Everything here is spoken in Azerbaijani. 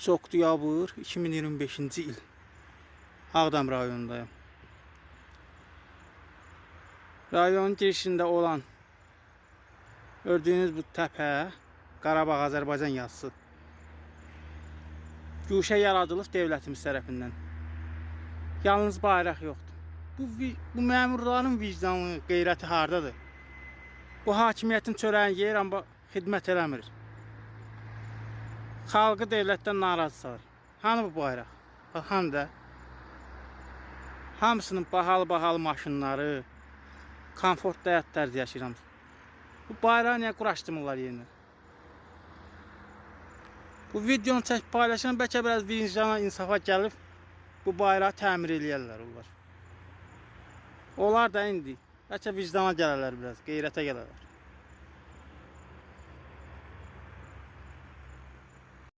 Oktyabr 2025-ci il. Ağdam rayonundayım. Rayonun girişində olan gördüyünüz bu təpə Qarabağ Azərbaycan yazısı güşə yaradılıb devlətimiz tərəfindən. Yalnız bayraq yoxdur. Bu məmurların vicdanı, qeyrəti hardadır? Bu hakimiyyətin çörəyin yeyir, amma xidmət eləmir. Xalqı devlətdən narazı salır. Hani bu bayraq? Həm də hamısının bahalı maşınları, komfortlu həyat tərzi yaşayıram. Bu bayrağı niyə quraşdırmırlar yerinə? Bu videonu çəkib paylaşan bəlkə biraz vicdana, insafa gəlib bu bayrağı təmir eləyərlər onlar. Onlar da indi bəlkə vicdana gələrlər biraz, qeyrətə gələrlər.